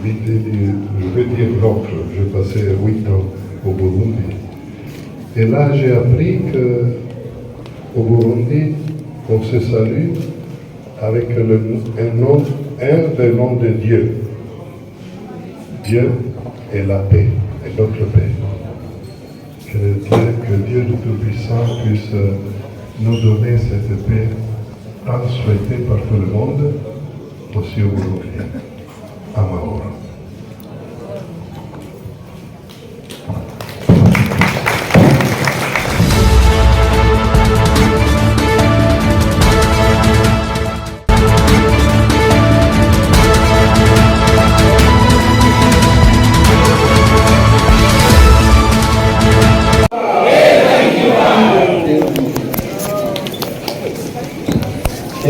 je vais dire l'autre, j'ai passé 8 ans au Burundi. Et là, j'ai appris qu'au Burundi, on se salue avec un des noms de Dieu. Dieu est la paix, et notre paix. Que Dieu le Tout-Puissant puisse nous donner cette paix tant souhaitée par tout le monde, aussi au Burundi. Amahoro.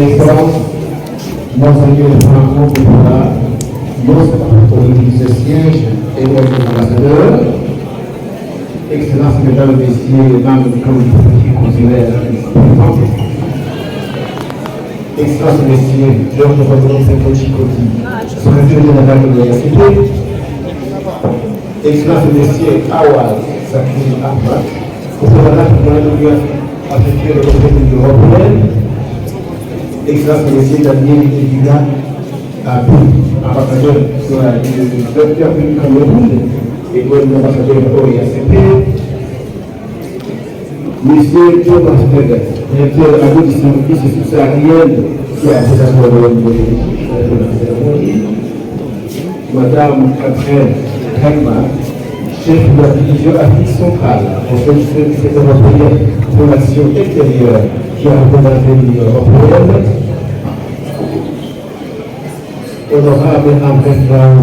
Excellence, Monseigneur Franco Pépola, notre autorité de siège et notre ambassadeur, Excellence, Mesdames et Messieurs, membres du comité consulaire présents, Excellence, Messieurs, Georges Rodolphe Saint-Chicoti, secrétaire général de l'UNCP, Excellence, Messieurs, Awad Sakri Ahmad, représentant de l'Union africaine de l'Union européenne, Excellence, Messieurs, Daniel Edina, ambassadeur du docteur du Cameroun et l'ambassadeur au IACP, Monsieur Thomas Feder, directeur de la service subsaharienne qui a fait la cérémonie, Madame Catherine Kagma, chef de la division Afrique centrale, au service européen pour l'action extérieure qui a représenté l'Union européenne, honorable André Brown,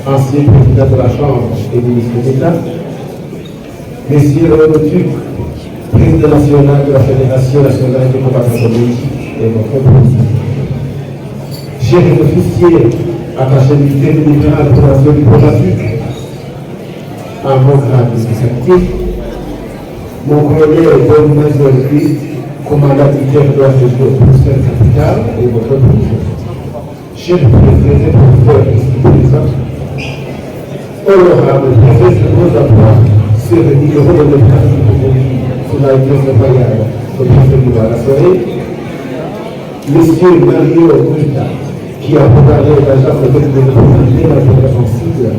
ancien président de la Chambre et ministre d'État, Monsieur Renaud Tuc, président national de la Fédération nationale des combattants politiques et votre politique, chers officiers attachés militaires de différentes opérations diplomatiques, en mon grade exécutif, mon colonel Bonne-Major Christ, commandant militaire de la région Bruxelles capitale et votre politique, chef de préfet professeur ici présent, honorable préfet de nos emplois, sur le niveau de démocratie publique sous la iglesia royale au préfet de la soirée, monsieur Mario Guita, qui a préparé l'agence de développement de la fédération sensible,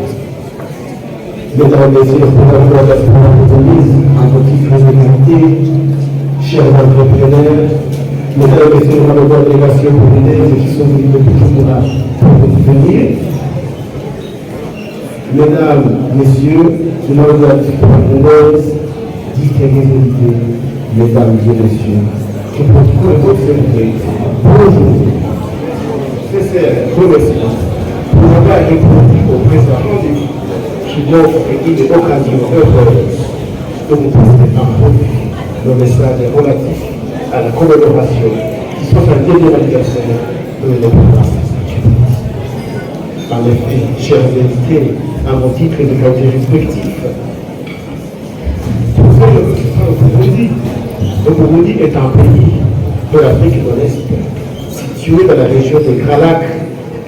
mesdames et messieurs, pour la de mise en petite réalité, chers entrepreneurs, mesdames et messieurs, dans la délégation burundaise qui sont venus depuis toujours pour venir, mesdames, messieurs, de l'organisation burundaise, distingués, mesdames et messieurs, je peux vous observer, bonjour, sincère remerciement pour avoir répondu au présent rendez-vous qui m'offre une occasion heureuse de vous passer en profit le message relatif à la commémoration du 61e anniversaire de l'indépendance. En effet, chers invités, à mon titre de qualité respectif, le Burundi est un pays de l'Afrique de l'Est, situé dans la région de Gralac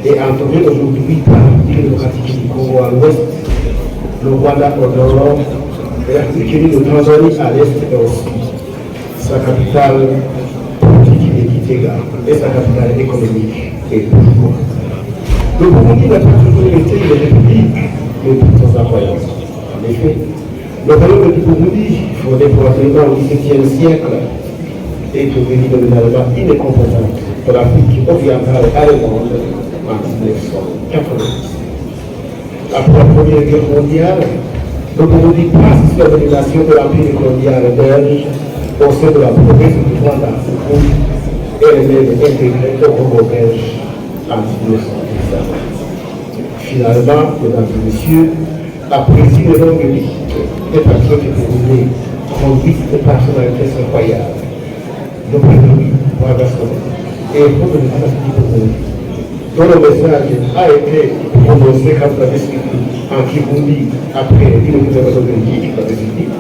et entouré aujourd'hui par la République démocratique du Congo à l'ouest, le Rwanda au nord et la République de Tanzanie à l'est et au sud. Sa capitale politique est Kitega et sa capitale économique est Bujumbura. Le Burundi n'a pas toujours été une république, mais tout en sa croyance. En effet, le royaume du Burundi, fondé probablement au XVIIe siècle, est devenu nominalement incompétent de l'Afrique orientale et allemande en 1990. Après la Première Guerre mondiale, le Burundi passe sous la domination de l'Empire colonial belge au sein de la province du Rwanda, et elle-même intégrée au Congo belge en 1917. Finalement, mesdames et messieurs, après une longue vie des patriotes burundais conduites de personnalités incroyables, le président Rwagasone et pour le du Burundi, dont le message a été prononcé comme la description en Kirundi après l'inauguration de Belgique, la République.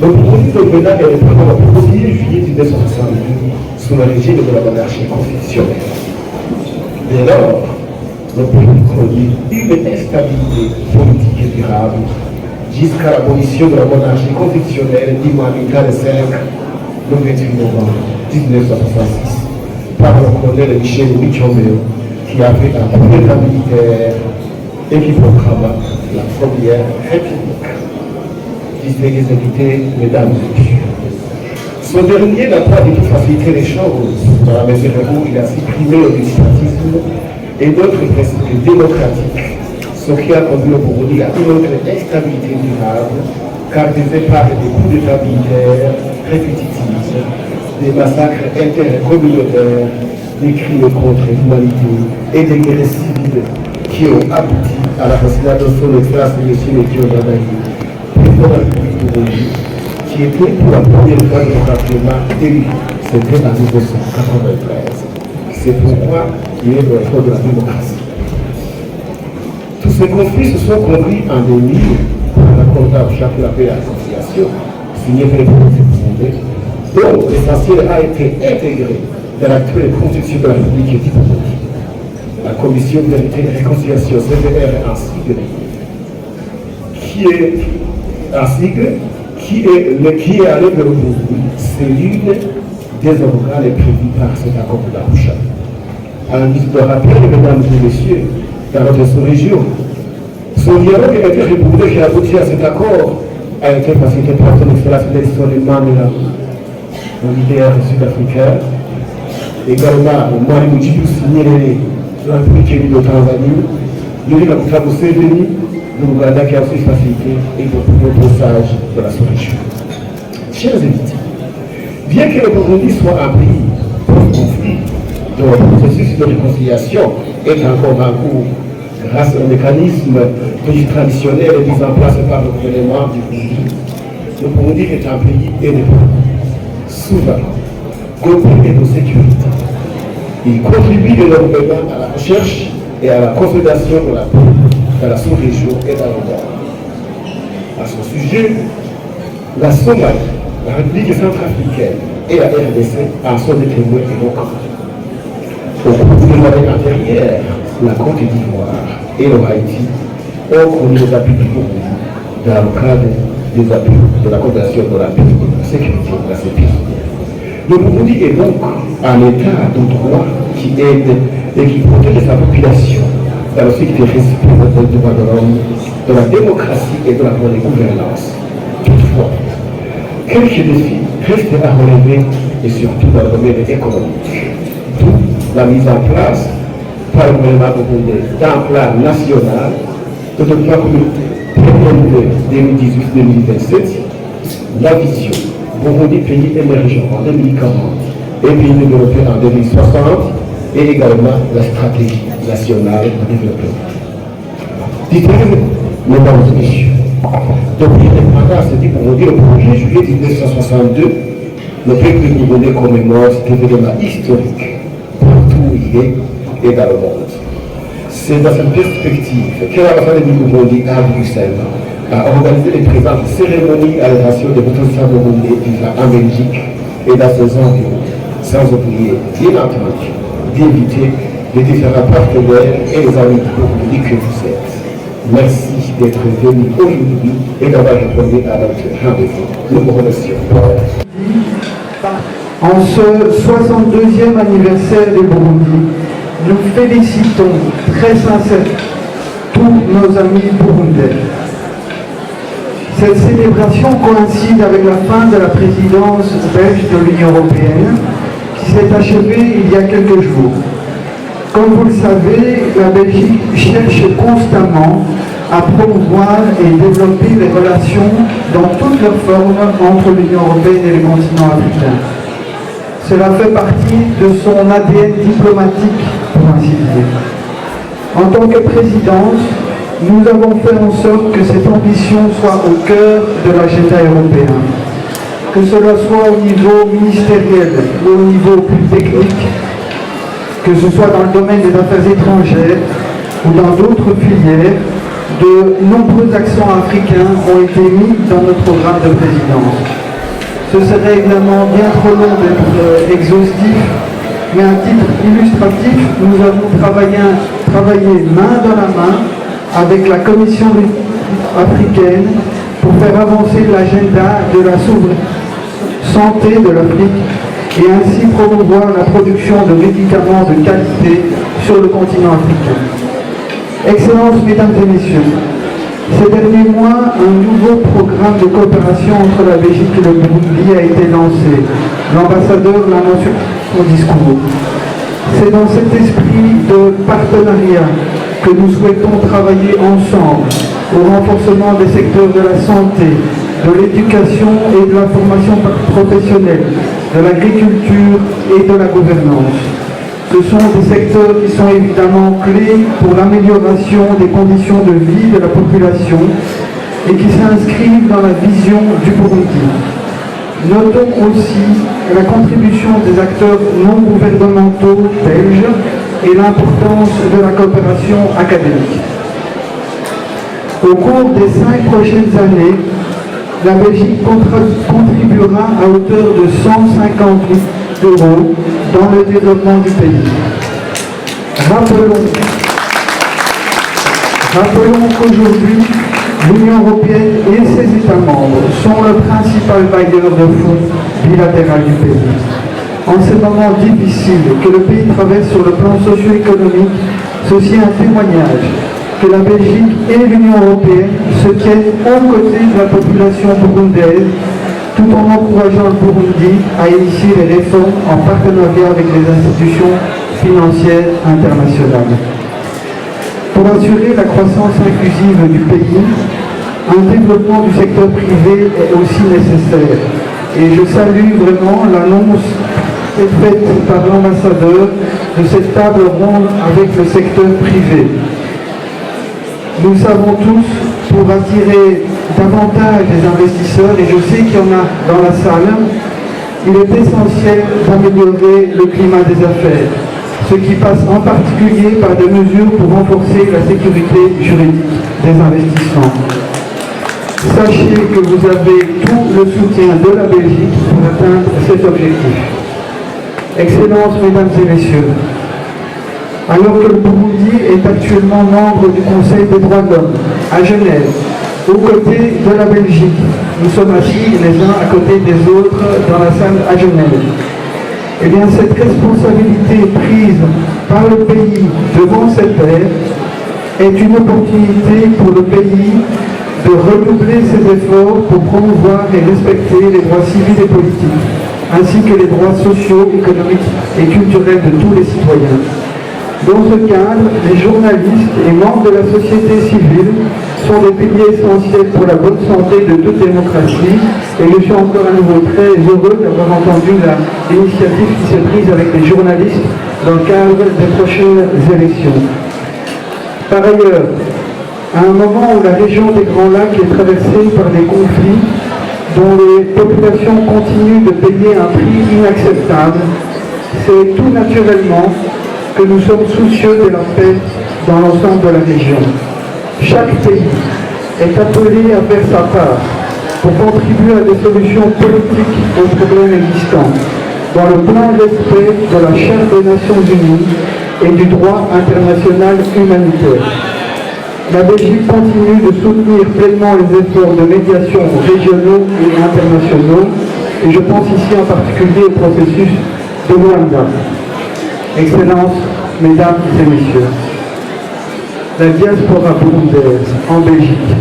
Le Burundi deviendra indépendant le 1er juillet 1970 sous le régime de la monarchie constitutionnelle. Dès lors, le pays connaît une instabilité politique et durable jusqu'à l'abolition de la monarchie constitutionnelle du Mohamed V le 28 novembre 1966 par le colonel Michel Michomeo qui a fait un coup d'État militaire et qui proclama la première république. Distingués invités, mesdames et messieurs. Son dernier n'a pas du tout facilité les choses, dans la mesure où il a supprimé le législatisme et d'autres principes démocratiques, ce qui a conduit le Burundi à une autre instabilité durable, caractérisée par des coups d'État militaires répétitifs, des massacres intercommunautaires, des crimes contre l'humanité et des guerres civiles qui ont abouti à l'assassinat de son excellence M. Nekio Ndadaye, président de la République du Burundi, qui était pour la première fois démocratiquement élu. C'était en 1993. C'est pourquoi il est le héros de la démocratie. Tous ces conflits se sont conduits en 2000 par l'accord d'Arusha pour la paix et la réconciliation, signé par les Burundais, dont l'essentiel a été intégré dans l'actuelle constitution de la République du Burundi. La commission de vérité et réconciliation CVR en sigle, qui est à l'aide de l'Uburundi, c'est l'une des organes prévus par cet accord d'Arusha. En guise de rappel, mesdames et messieurs, dans notre sous-région, son dialogue interburundais qui a abouti à cet accord a été facilité par son excellence Nelson Mandela, le leader sud-africain, également Mwalimu Julius Nyerere, de la République de Tanzanie, Yoweri Kaguta Museveni, de l'Ouganda qui a aussi facilité et beaucoup d'autres sages de la sous-région. Chers invités, bien que le Burundi soit un pays post-conflit, dont le processus de réconciliation est encore en cours grâce au mécanisme traditionnel mis en place par le gouvernement du Burundi, le Burundi est un pays indépendant, souverain, doté de sécurité. Il contribue énormément à la recherche et à la consolidation de la paix dans la sous-région et dans le monde. À ce sujet, la Somalie, la République centrafricaine et la RDC en sont des témoins éloquents. Au cours des années antérieures, la Côte d'Ivoire et le Haïti ont connu les appuis du Burundi dans le cadre des appuis de la coopération de la paix, de la sécurité et de la sécurité. Le Burundi est donc un État de droit qui aide et qui protège sa population dans le cycle des respect des droits de l'homme, de la démocratie et de la bonne gouvernance. Toutefois, quelques défis restent à relever et surtout dans le domaine économique. D'où la mise en place par le gouvernement burundais d'un plan national de développement communautaire 2018-2027, la vision Burundi pays émergent en 2040 et pays développé en 2060 et également la stratégie nationale de développement. Dites-vous, mesdames et messieurs, depuis l'indépendance du Burundi le 1er juillet 1962, le peuple burundais commémore cet événement historique partout où il est et dans le monde. C'est dans cette perspective que l'ambassade du Burundi à Bruxelles a organisé les présentes cérémonies à l'occasion des ressortissants burundais vivant en Belgique et dans ses environs, sans oublier, bien entendu, d'éviter les différents partenaires et les amis du Burundi que vous êtes. Merci d'être venus aujourd'hui et d'avoir répondu à notre rendez-vous. Nous vous remercions. En ce 62e anniversaire du Burundi, nous félicitons très sincèrement tous nos amis burundais. Cette célébration coïncide avec la fin de la présidence belge de l'Union européenne qui s'est achevée il y a quelques jours. Comme vous le savez, la Belgique cherche constamment à promouvoir et développer les relations dans toutes leurs formes entre l'Union européenne et le continent africain. Cela fait partie de son ADN diplomatique, pour ainsi dire. En tant que présidence, nous avons fait en sorte que cette ambition soit au cœur de l'agenda européen. Que cela soit au niveau ministériel ou au niveau plus technique, que ce soit dans le domaine des affaires étrangères ou dans d'autres filières, de nombreux accents africains ont été mis dans notre programme de présidence. Ce serait évidemment bien trop long d'être exhaustif, mais à titre illustratif, nous avons travaillé travailler main dans la main avec la Commission africaine pour faire avancer l'agenda de la santé de l'Afrique et ainsi promouvoir la production de médicaments de qualité sur le continent africain. Excellences, Mesdames et Messieurs, ces derniers mois, un nouveau programme de coopération entre la Belgique et le Burundi a été lancé. L'ambassadeur l'a mentionné dans son discours. C'est dans cet esprit de partenariat que nous souhaitons travailler ensemble au renforcement des secteurs de la santé, de l'éducation et de la formation professionnelle, de l'agriculture et de la gouvernance. Ce sont des secteurs qui sont évidemment clés pour l'amélioration des conditions de vie de la population et qui s'inscrivent dans la vision du Burundi. Notons aussi la contribution des acteurs non gouvernementaux belges et l'importance de la coopération académique. Au cours des 5 prochaines années, la Belgique contribuera à hauteur de 150 000 € dans le développement du pays. Rappelons qu'aujourd'hui, l'Union européenne et ses États membres sont le principal bailleur de fonds bilatéral du pays. En ces moments difficiles que le pays traverse sur le plan socio-économique, ceci est un témoignage que la Belgique et l'Union européenne se tiennent aux côtés de la population burundaise, tout en encourageant le Burundi à initier les réformes en partenariat avec les institutions financières internationales. Pour assurer la croissance inclusive du pays, un développement du secteur privé est aussi nécessaire. Et je salue vraiment l'annonce faite par l'ambassadeur de cette table ronde avec le secteur privé. Nous savons tous, pour attirer davantage les investisseurs, et je sais qu'il y en a dans la salle, il est essentiel d'améliorer le climat des affaires, ce qui passe en particulier par des mesures pour renforcer la sécurité juridique des investissements. Sachez que vous avez tout le soutien de la Belgique pour atteindre cet objectif. Excellences, Mesdames et Messieurs, alors que le Burundi est actuellement membre du Conseil des droits de l'homme à Genève, aux côtés de la Belgique, nous sommes assis les uns à côté des autres dans la salle à Genève. Eh bien, cette responsabilité prise par le pays devant cette terre est une opportunité pour le pays de redoubler ses efforts pour promouvoir et respecter les droits civils et politiques, ainsi que les droits sociaux, économiques et culturels de tous les citoyens. Dans ce cadre, les journalistes et membres de la société civile sont des piliers essentiels pour la bonne santé de toute démocratie et je suis encore à nouveau très heureux d'avoir entendu l'initiative qui s'est prise avec les journalistes dans le cadre des prochaines élections. Par ailleurs, à un moment où la région des Grands Lacs est traversée par des conflits dont les populations continuent de payer un prix inacceptable, c'est tout naturellement que nous sommes soucieux de la paix dans l'ensemble de la région. Chaque pays est appelé à faire sa part pour contribuer à des solutions politiques aux problèmes existants, dans le plein respect de la Charte des Nations Unies et du droit international humanitaire. La Belgique continue de soutenir pleinement les efforts de médiation régionaux et internationaux, et je pense ici en particulier au processus de Luanda. Excellences, Mesdames et Messieurs, la diaspora burundaise en Belgique,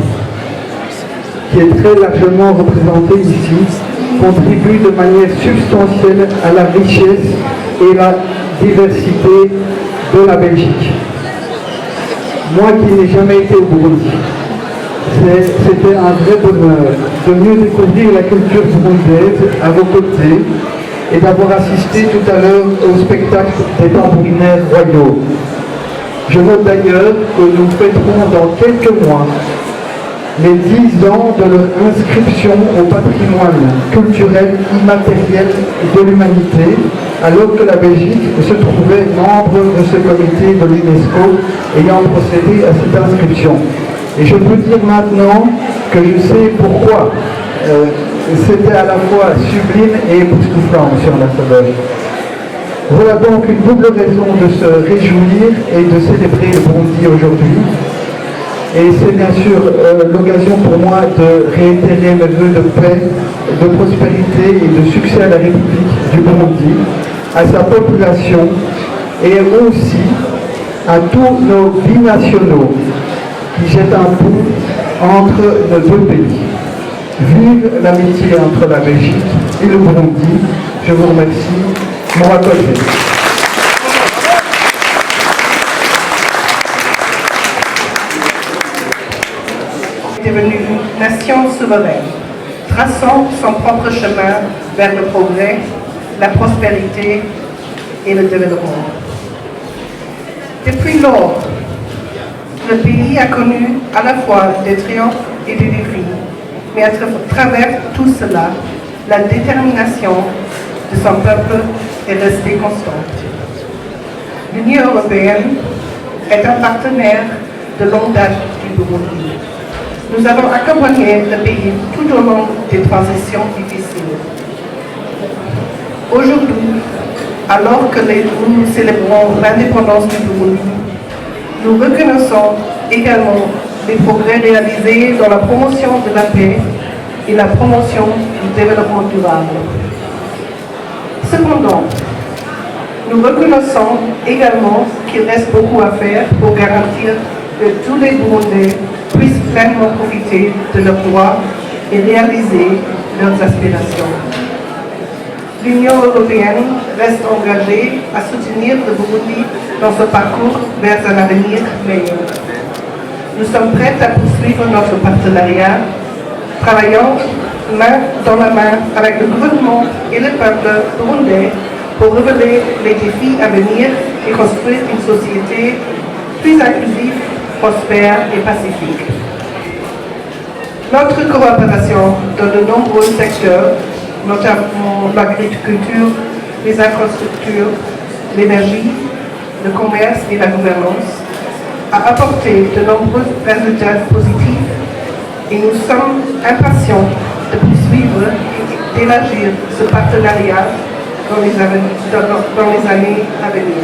qui est très largement représentée ici, contribue de manière substantielle à la richesse et la diversité de la Belgique. Moi qui n'ai jamais été au Burundi, c'était un vrai bonheur de mieux découvrir la culture burundaise à vos côtés et d'avoir assisté tout à l'heure au spectacle des tambourinaires royaux. Je note d'ailleurs que nous fêterons dans quelques mois les 10 ans de leur inscription au patrimoine culturel immatériel de l'humanité, alors que la Belgique se trouvait membre de ce comité de l'UNESCO ayant procédé à cette inscription. Et je peux dire maintenant que je sais pourquoi c'était à la fois sublime et époustouflant, monsieur l'ambassadeur. Voilà donc une double raison de se réjouir et de célébrer le Burundi aujourd'hui. Et c'est bien sûr l'occasion pour moi de réitérer mes vœux de paix, de prospérité et de succès à la République du Burundi, à sa population et aussi à tous nos binationaux qui jettent un pont entre nos deux pays. Vive l'amitié entre la Belgique et le Burundi. Je vous remercie. Mon raccordé. Devenue une nation souveraine, traçant son propre chemin vers le progrès, la prospérité et le développement. Depuis lors, le pays a connu à la fois des triomphes et des défis, mais à travers tout cela, la détermination de son peuple est restée constante. L'Union européenne est un partenaire de longue date du Burundi. Nous avons accompagné le pays tout au long des transitions difficiles. Aujourd'hui, alors que nous célébrons l'indépendance du Burundi, nous reconnaissons également les progrès réalisés dans la promotion de la paix et la promotion du développement durable. Cependant, nous reconnaissons également qu'il reste beaucoup à faire pour garantir que tous les Burundais puissent pleinement profiter de leurs droits et réaliser leurs aspirations. L'Union européenne reste engagée à soutenir le Burundi dans ce parcours vers un avenir meilleur. Nous sommes prêts à poursuivre notre partenariat, travaillant main dans la main avec le gouvernement et le peuple burundais pour relever les défis à venir et construire une société plus inclusive, prospère et pacifique. Notre coopération dans de nombreux secteurs, notamment l'agriculture, les infrastructures, l'énergie, le commerce et la gouvernance, a apporté de nombreux résultats positifs et nous sommes impatients de poursuivre et d'élargir ce partenariat dans les années à venir.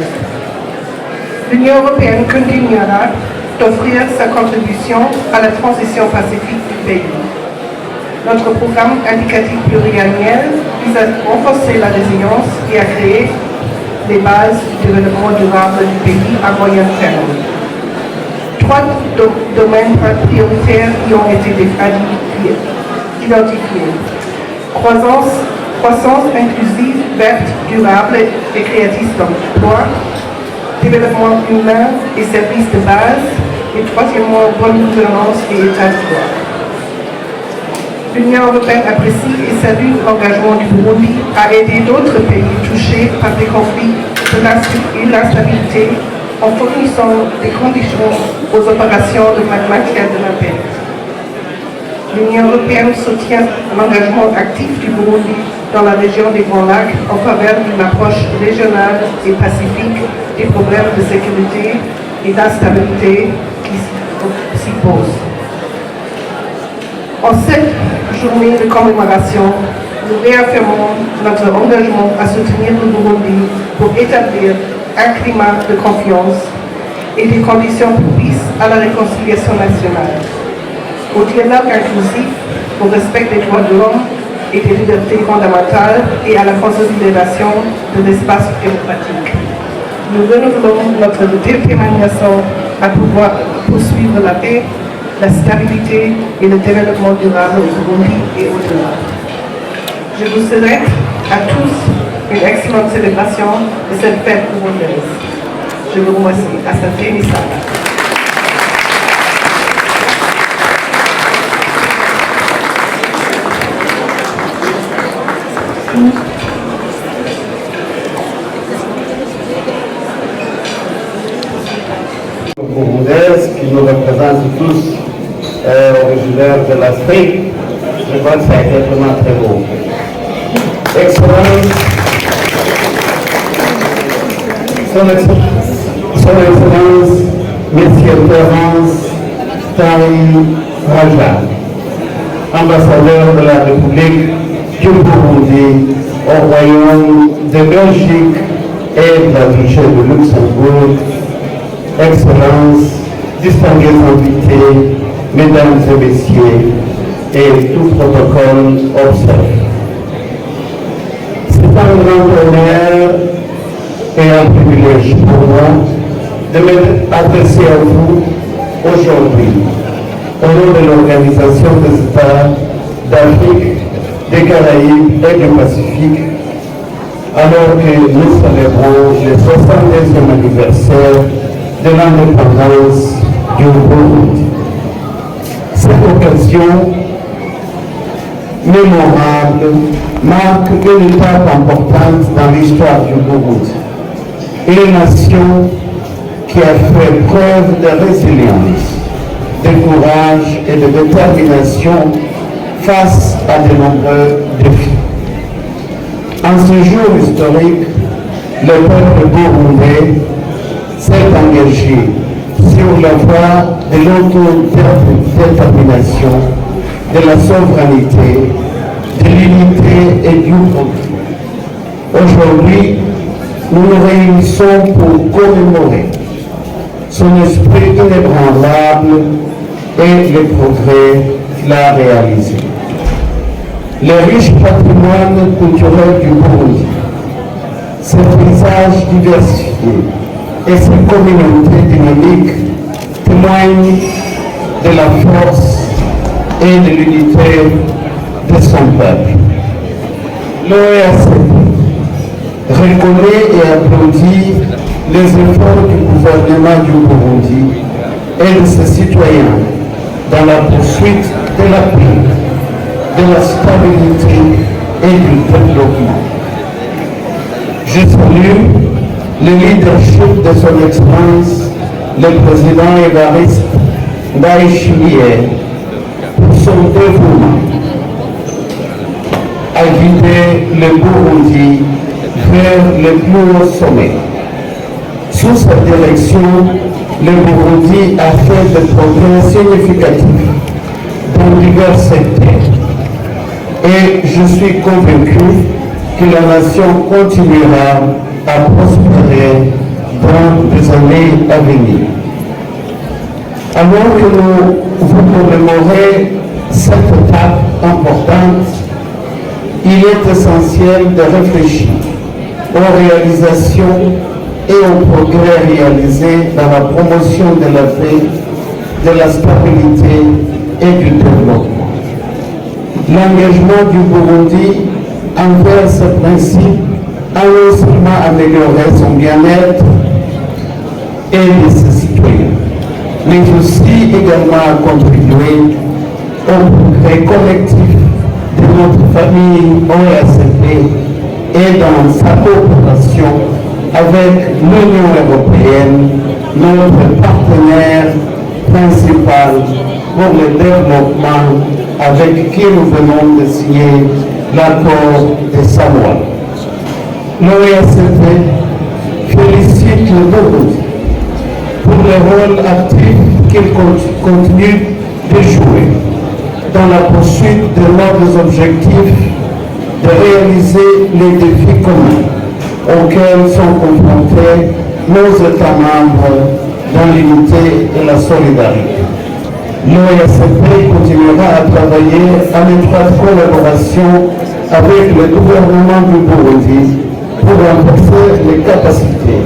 L'Union européenne continuera d'offrir sa contribution à la transition pacifique du pays. Notre programme indicatif pluriannuel vise à renforcer la résilience et à créer les bases du développement durable du pays à moyen terme. 3 domaines prioritaires y ont été identifiés. Croissance inclusive, verte, durable et créatrice d'emploi, développement humain et services de base, et troisièmement, bonne gouvernance et état de droit. L'Union européenne apprécie et salue l'engagement du Burundi à aider d'autres pays touchés par des conflits et l'instabilité en fournissant des conditions aux opérations de maintien de la paix. L'Union européenne soutient l'engagement actif du Burundi dans la région des Grands Lacs en faveur d'une approche régionale et pacifique des problèmes de sécurité et d'instabilité qui s'y posent. En cette journée de commémoration, nous réaffirmons notre engagement à soutenir le Burundi pour établir un climat de confiance et des conditions propices à la réconciliation nationale, au dialogue inclusif, au respect des droits de l'homme et des libertés fondamentales et à la consolidation de l'espace démocratique. Nous renouvelons notre détermination à pouvoir poursuivre la paix, la stabilité et le développement durable au Burundi et au-delà. Je vous souhaite à tous une excellente célébration de cette fête burundaise. Je vous remercie. Asante Misala. Burundaise qui nous représente tous originaires de l'Afrique, je crois que ça a été vraiment très beau. Excellence, Son Excellence, Monsieur Terence Tari Raja, ambassadeur de la République du Burundi au Royaume de Belgique et de la Duché de Luxembourg, Excellences, distingués invités, Mesdames et Messieurs, et tout protocole observé. C'est un grand honneur et un privilège pour moi de m'adresser à vous aujourd'hui au nom de l'Organisation des États d'Afrique, des Caraïbes et du Pacifique, alors que nous célébrons le 70e anniversaire de l'indépendance du Burundi. Cette occasion mémorable marque une étape importante dans l'histoire du Burundi. Une nation qui a fait preuve de résilience, de courage et de détermination face à de nombreux défis. En ce jour historique, le peuple burundais s'est engagé sur la voie de l'autodétermination, de la souveraineté, de l'unité et du progrès. Aujourd'hui, nous nous réunissons pour commémorer son esprit inébranlable et les progrès qu'il a réalisés. Le riche patrimoine culturel du Burundi, ses paysages diversifiés et ses communautés dynamiques témoignent de la force et de l'unité de son peuple. L'OEAC reconnaît et applaudit les efforts du gouvernement du Burundi et de ses citoyens dans la poursuite de la paix, de la stabilité et du développement. Je salue le leadership de son Excellence, le président Évariste Ndayishimiye, pour son dévouement à guider le Burundi vers le plus haut sommet. Sous sa direction, le Burundi a fait des progrès significatifs dans divers secteurs. Et je suis convaincu que la nation continuera à prospérer dans les années à venir. Alors que vous commémorez cette étape importante, il est essentiel de réfléchir aux réalisations et aux progrès réalisés dans la promotion de la paix, de la stabilité et du développement. L'engagement du Burundi envers ce principe a non seulement amélioré son bien-être et de ses citoyens, mais aussi également contribué au progrès collectif de notre famille OACP et dans sa coopération avec l'Union européenne, notre partenaire principal pour le développement avec qui nous venons de signer l'accord de Samoa. L'OACP félicite le Burundi pour le rôle actif qu'il continue de jouer dans la poursuite de nos objectifs de réaliser les défis communs auxquels sont confrontés nos États membres dans l'unité et la solidarité. L'OACP continuera à travailler en étroite collaboration avec le gouvernement du Burundi pour renforcer les capacités,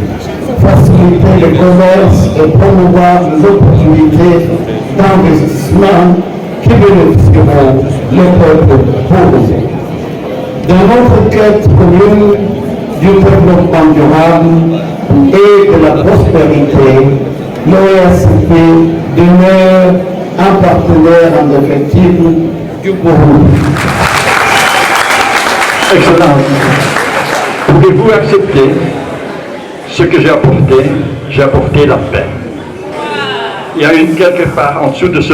faciliter le commerce et promouvoir les opportunités d'investissement qui bénéficieront le peuple burundais. Dans notre quête commune du développement durable et de la prospérité, l'OACP demeure un partenaire indéfectible du Burundi. Excellence, pouvez-vous accepter ce que j'ai apporté? J'ai apporté la paix. Il y a quelque part en dessous de ce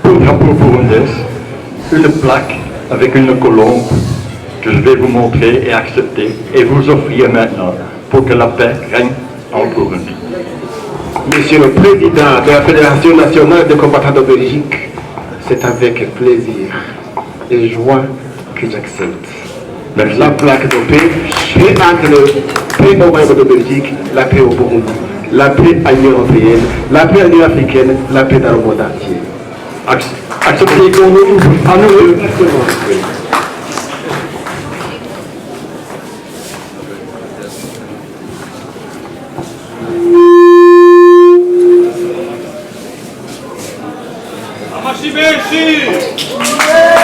drapeau burundais une plaque avec une colombe que je vais vous montrer et accepter et vous offrir maintenant pour que la paix règne en Burundi. Monsieur le Président de la Fédération nationale des combattants de Belgique, c'est avec plaisir et joie que j'accepte. Merci. la plaque de paix, paix entre le pays au Royaume de Belgique, la paix au Burundi, la paix à l'Union européenne, la paix à l'Union africaine, la paix dans le monde entier. Acceptez qu'on nous ouvre à nous deux. Amashi Beshi!